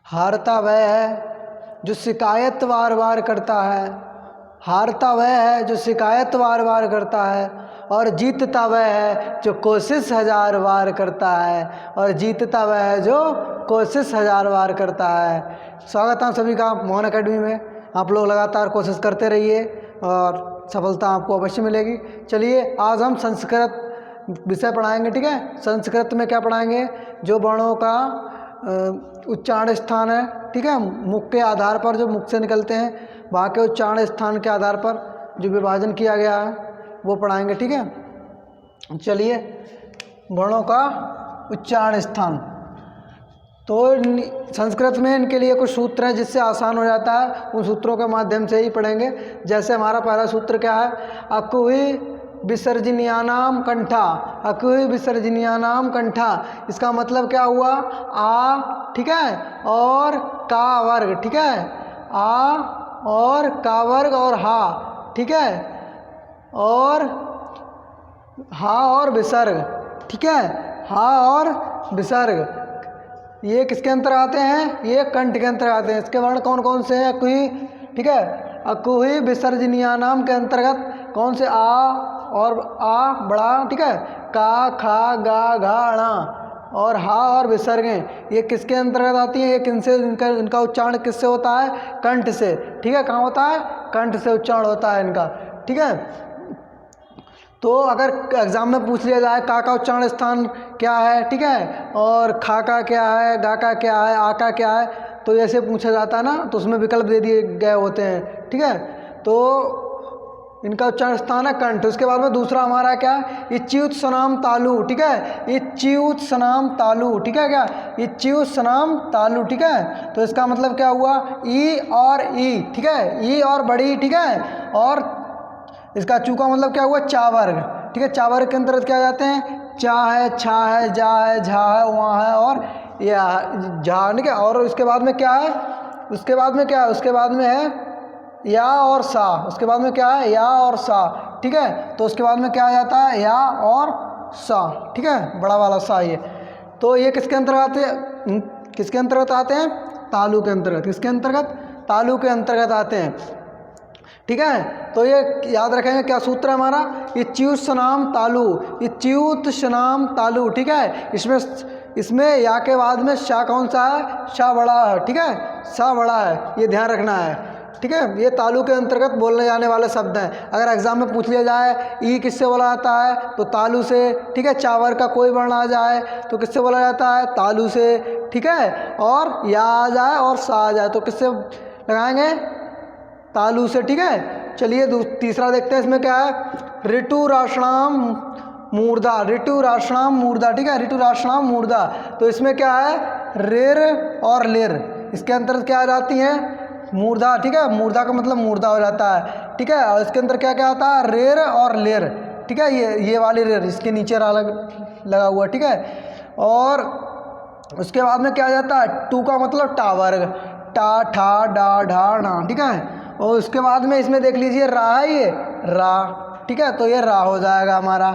हारता वह है जो शिकायत वार वार करता है। हारता वह है जो शिकायत वार वार करता है, और जीतता वह है जो कोशिश हजार बार करता है। और जीतता वह है जो कोशिश हजार बार करता है। स्वागत है सभी का मोहन एकेडमी में। आप लोग लगातार कोशिश करते रहिए और सफलता आपको अवश्य मिलेगी। चलिए आज हम संस्कृत विषय पढ़ाएंगे, ठीक है। संस्कृत में क्या पढ़ाएंगे? जो वर्णों का उच्चारण स्थान है, ठीक है, मुख के आधार पर, जो मुख से निकलते हैं वहाँ के उच्चारण स्थान के आधार पर जो विभाजन किया गया है वो पढ़ाएंगे, ठीक है। चलिए, वर्णों का उच्चारण स्थान। तो संस्कृत में इनके लिए कुछ सूत्र हैं जिससे आसान हो जाता है, उन सूत्रों के माध्यम से ही पढ़ेंगे। जैसे हमारा पहला सूत्र क्या है? अकुहि विसर्जनीयानाम कंठा। अकुहि विसर्जनीयानाम कंठा, इसका मतलब क्या हुआ? आ, ठीक है, और का वर्ग, ठीक है, आ और का वर्ग और हा, ठीक है, और हा और विसर्ग, ठीक है, हा और विसर्ग, ये किसके अंतर आते हैं? ये कंठ के अंतर आते हैं। इसके वर्ण कौन कौन से हैं? अकुहि, ठीक है, अकुहि विसर्जनीयानाम के अंतर्गत कौन से? आ और आ बड़ा, ठीक है, का, खा, गा, घा, णा, और हा और विसर्ग हैं। ये किसके अंतर्गत आती है? ये किनसे, इनका उच्चारण किससे होता है? कंठ से, ठीक है। कहाँ होता है? कंठ से उच्चारण होता है इनका, ठीक है। तो अगर एग्जाम में पूछ लिया जाए का उच्चारण स्थान क्या है, ठीक है, और खा का क्या है, गा का क्या है, आ का क्या है, तो ऐसे पूछा जाता है ना, तो उसमें विकल्प दे दिए गए होते हैं, ठीक है। तो इनका उच्चारण स्थान है कंठ। उसके बाद में दूसरा हमारा क्या है? इच्युत सनाम तालु, ठीक है, इच्युत सनाम तालु, ठीक है, क्या? इच्युत सनाम तालु, ठीक है। तो इसका मतलब क्या हुआ? ई और ई, ठीक है, ई और बड़ी, ठीक है, और इसका चू का मतलब क्या हुआ? चा वर्ग, ठीक है। चा वर्ग के अंतर्गत क्या जाते हैं? चा है, छा है, जा है, झा है, वहाँ है, और या झा, ठीक है। और इसके बाद में क्या है? उसके बाद में क्या है? उसके बाद में है या और सा। उसके बाद में क्या है? या और सा, ठीक है। तो उसके बाद में क्या आ जाता है? या और सा, ठीक है, बड़ा वाला सा। ये तो ये किसके अंतर्गत आते हैं? किसके अंतर्गत आते हैं? तालु के अंतर्गत। किसके अंतर्गत? तालु के अंतर्गत आते हैं, ठीक है। तो ये याद रखेंगे, क्या सूत्र है हमारा? इच्युत सनाम तालु, इच्युत सनाम तालु, ठीक है। इसमें या के बाद में शा कौन सा है? शा बड़ा है, ठीक है, सा बड़ा है, ये ध्यान रखना है, ठीक है। ये तालु के अंतर्गत बोलने जाने वाले शब्द हैं। अगर एग्जाम में पूछ लिया जाए ई किससे बोला जाता है, तो तालु से, ठीक है। चावर का कोई वर्ण आ जाए तो किससे बोला जाता है? तालु से, ठीक है। और या आ जाए और सा आ जाए तो किससे लगाएंगे? तालु से, ठीक है। चलिए तीसरा देखते हैं, इसमें क्या है? ऋतु राशनाम मूर्धा, ऋतु राशनाम मूर्धा, ठीक है, ऋतु राशनाम मूर्धा। तो इसमें क्या है? रेर और लेर, इसके अंतर्गत क्या आ जाती हैं? मूर्धा, ठीक है। मूर्धा का मतलब मूर्धा हो जाता है, ठीक है। और इसके अंदर क्या क्या आता है? रेर और लेर, ठीक है। ये वाली रेर, इसके नीचे रा लगा हुआ, ठीक है। और उसके बाद में क्या आ जाता है? टू का मतलब टा वर्ग, टा, ठा, डा, ढा, णा, ठीक है। और उसके बाद में इसमें देख लीजिए रा है, ये रा, ठीक है, तो ये रा हो जाएगा हमारा।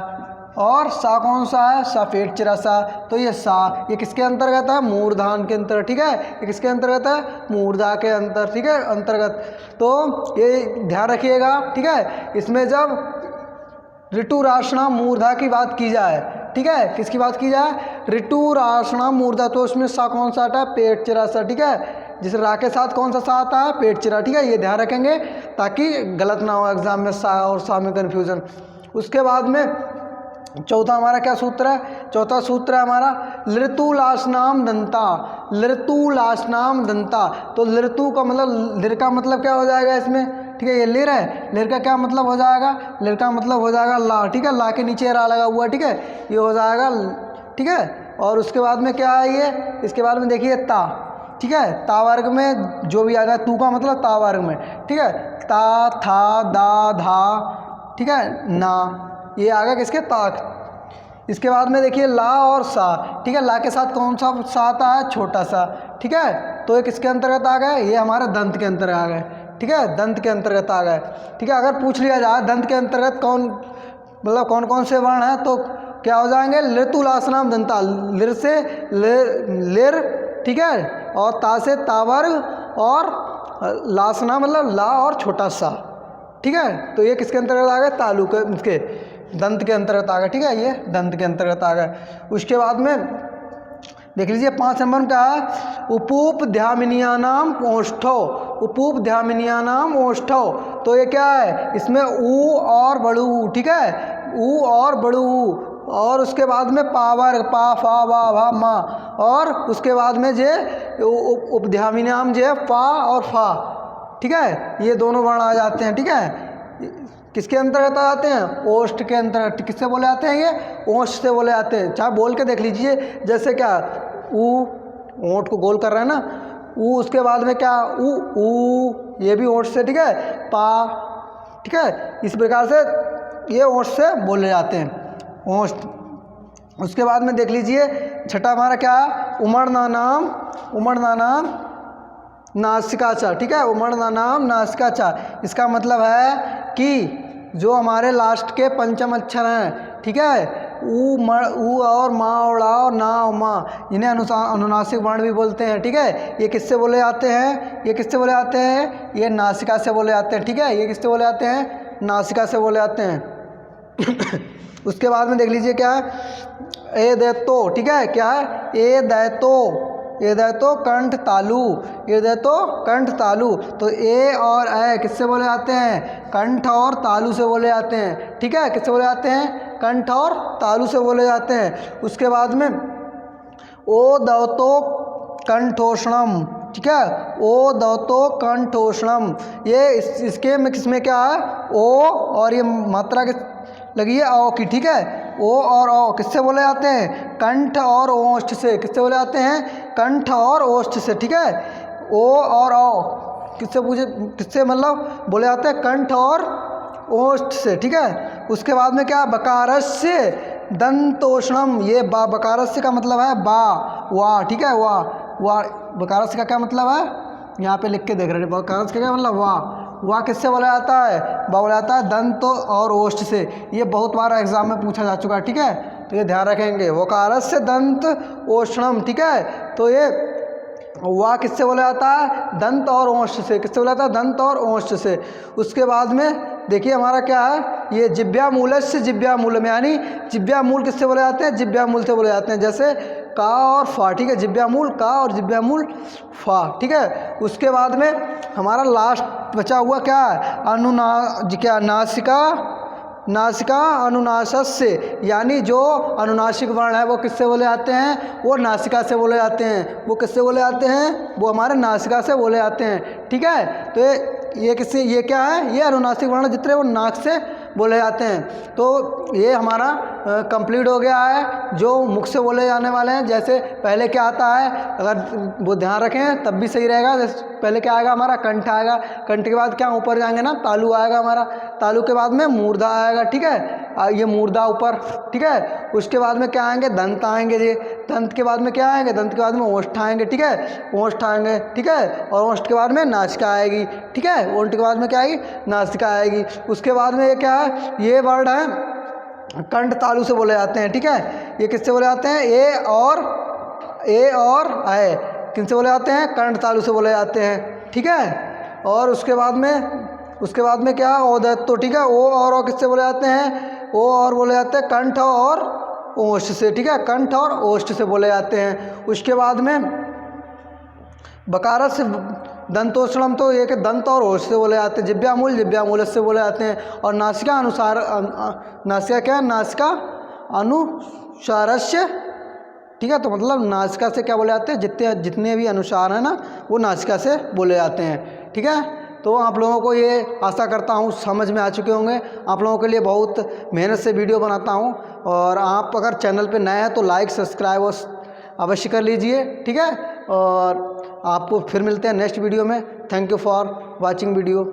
और सा कौन सा है? सफेद चिरा सा, तो ये सा, ये किसके अंतर्गत है? मूर्धान के अंतर्गत, ठीक है। ये किसके अंतर्गत है? मूर्धा के अंतर, ठीक है, अंतर्गत। तो ये ध्यान रखिएगा, ठीक है। इसमें जब ऋतु राशना मूर्धा की बात की जाए, ठीक है, किसकी बात की जाए? ऋतु राशना मूर्धा, तो उसमें सा कौन सा आता है? पेट चिरा सा, ठीक है। जिस रा के साथ कौन सा सा आता है? पेट चिरा, ठीक है। ये ध्यान रखेंगे ताकि गलत ना हो एग्जाम में सा और सा में कन्फ्यूजन। उसके बाद में चौथा हमारा क्या सूत्र है? चौथा सूत्र है हमारा लृतुलासनाम दंता, लृतुलासनाम दंता। तो लृतु का मतलब, लिर का मतलब क्या हो जाएगा इसमें? ठीक है, ये लिर है, लिर का क्या मतलब हो जाएगा? लिर का मतलब हो जाएगा ला, ठीक है, ला के नीचे रा लगा हुआ, ठीक है, ये हो जाएगा, ठीक है। और उसके बाद में क्या है? ये इसके बाद में देखिए ता, ठीक है, ता वर्ग में जो भी आ जाए, तू का मतलब ता वर्ग में, ठीक है, ता, था, दा, धा, ठीक है, ना, ये आ गया किसके? ता। इसके बाद में देखिए ला और सा, ठीक है, ला के साथ कौन सा सा आता है? छोटा सा, ठीक है। तो ये किसके अंतर्गत आ गए? ये हमारे दंत के अंतर्गत आ गए, ठीक है, दंत के अंतर्गत आ गए, ठीक है। अगर पूछ लिया जाए दंत के अंतर्गत कौन, मतलब कौन कौन से वर्ण हैं, तो क्या हो जाएंगे? लृतुलासनाम दंता, लिर से लेर ठीक है, और ता से तावर्ग, और लासना मतलब ला और छोटा सा, ठीक है। तो ये किसके अंतर्गत आ गए? तालु के, इसके दंत के अंतर्गत आ गए, ठीक है, ये दंत के अंतर्गत आ गए। उसके बाद में देख लीजिए 5 नंबर में क्या है? उपूपध्यामिनीयानाम ओष्ठौ, उपूपध्यामिनीयानाम ओष्ठौ। तो ये क्या है? इसमें ऊ और बड़ू ऊ, ठीक है, ऊ और बड़ू ऊ, और उसके बाद में पावर पा फा वा भा मा, और उसके बाद में जे उपध्यामिनाम जे पा और फा, ठीक है, ये दोनों वर्ण आ जाते हैं, ठीक है। किसके अंतर्गत आ जाते हैं? ओष्ठ के अंतर्गत। किससे बोले जाते हैं? ये ओष्ठ से बोले जाते हैं। चाहे बोल के देख लीजिए, जैसे क्या ऊ, ओंठ को गोल कर रहे हैं ना, ऊ, उसके बाद में क्या ऊ ऊ, ये भी ओष्ठ से, ठीक है, पा, ठीक है, इस प्रकार से ये ओष्ठ से बोले जाते हैं, ओष्ठ। उसके बाद में देख लीजिए छठा हमारा क्या है? उमड़ना नाम, उमड़ना नाम नासिकाचा, ठीक है, उमड़ना नाम नासिकाचा। इसका मतलब है कि जो हमारे लास्ट के पंचम अक्षर हैं, ठीक है, ऊ मड़ ऊ और मा और ड़ा और ना और मा, इन्हें अनुनासिक वर्ण भी बोलते हैं, ठीक है। ये किससे बोले जाते हैं? ये किससे बोले जाते हैं? ये नासिका से बोले जाते हैं, ठीक है, ये किससे बोले जाते हैं? नासिका से बोले जाते हैं। उसके बाद में देख लीजिए क्या है? ए दैतो, ठीक है, क्या है? ए दैतो, ए दैतो कंठ तालु, ए दैतो कंठ तालु। तो ए और ए किससे बोले जाते हैं? कंठ और तालु से बोले जाते हैं, ठीक है, किससे बोले जाते हैं? कंठ और तालु से बोले जाते हैं। उसके बाद में ओ दवतो कंठोषणम, ठीक है, ओ दवतो कंठोषणम। ये इसके में किसमें क्या है? ओ और ये मात्रा किस लगी है? औ की, ठीक है, ओ और औ किससे बोले जाते हैं? कंठ और ओष्ठ से। किससे बोले जाते हैं? कंठ और ओष्ठ से, ठीक है। ओ और औ किससे पूछे? किससे मतलब बोले जाते हैं? कंठ और ओष्ठ से, ठीक है। उसके बाद में क्या? बकारस्य दंतोष्णम। ये बा, बकारस्य का मतलब है बा, वाह, ठीक है, वाह, वाह। बकारस्य का क्या मतलब है? यहाँ पे लिख के देख रहे हैं, बकारस्य का क्या मतलब? वाह। वाह किससे बोला जाता है? बोला जाता है दंत और ओष्ठ से। ये बहुत बार एग्जाम में पूछा जा चुका है, ठीक है, तो ये ध्यान रखेंगे। वकारस्य दंत ओष्णम, ठीक है। तो ये वाह किससे बोला जाता है? दंत और ओष्ठ से। किससे बोला जाता है? दंत और ओष्ठ से। उसके बाद में देखिए हमारा क्या है? ये जिब्या मूलस्य जिब्या मूलम, यानी जिब्या मूल किससे बोले जाते हैं? जिब्या मूल से बोले जाते हैं। जैसे का और फा, ठीक है, जिब्या मूल का और जिब्या मूल फा, ठीक है। उसके बाद में हमारा लास्ट बचा हुआ क्या है? क्या? नासिका, नासिका अनुनासस्य, यानी जो अनुनासिक वर्ण है वो किससे बोले जाते हैं? वो नासिका से बोले जाते हैं। वो किससे बोले जाते हैं? वो हमारे नासिका से बोले जाते हैं, ठीक है। तो ये किससे, ये क्या है? ये अनुनासिक वर्ण जितने वो नाक से बोले जाते हैं। तो ये हमारा कंप्लीट हो गया है जो मुख से बोले जाने वाले हैं। जैसे पहले क्या आता है, अगर वो ध्यान रखें तब भी सही रहेगा। जैसे पहले क्या आएगा हमारा? कंठ आएगा, कंठ के बाद क्या ऊपर जाएंगे ना? तालु आएगा हमारा, तालु के बाद में मूर्धा आएगा, ठीक है, ये मूर्धा ऊपर, ठीक है। उसके बाद में क्या आएंगे? दंत आएंगे जी, दंत के बाद में क्या आएंगे? दंत के बाद में ओष्ठ आएंगे, ठीक है, ओष्ठ आएंगे, ठीक है, और ओष्ठ के बाद में नासिका आएगी, ठीक है, ओष्ठ के बाद में क्या आएगी? नासिका आएगी। उसके बाद में ये क्या है? ये वर्ड है कंठ तालु से बोले जाते हैं, ठीक है। ये किससे बोले जाते हैं? ए और आए किनसे बोले जाते हैं? कंठ तालु से बोले जाते हैं, ठीक है। और उसके बाद में क्या? ओदत्त, तो ठीक है, ओ और किससे बोले जाते हैं? ओ और बोले जाते हैं कंठ और ओष्ठ से, ठीक है, कंठ और ओष्ठ से बोले जाते हैं। उसके बाद में बकारस दंतोष्णम, तो ये कि दंत और ओष्ठ से बोले जाते हैं। जिब्यामूल जिब्यामूल से बोले जाते हैं। और नासिका अनुसार, नासिका क्या है? नासिका अनुसारस्य, ठीक है, तो मतलब नासिका से क्या बोले जाते हैं? जितने भी अनुसार हैं ना वो नासिका से बोले जाते हैं, ठीक है। तो आप लोगों को ये आशा करता हूँ समझ में आ चुके होंगे। आप लोगों के लिए बहुत मेहनत से वीडियो बनाता हूँ, और आप अगर चैनल पे नए हैं तो लाइक सब्सक्राइब अवश्य कर लीजिए, ठीक है। और आपको फिर मिलते हैं नेक्स्ट वीडियो में। Thank you for watching video.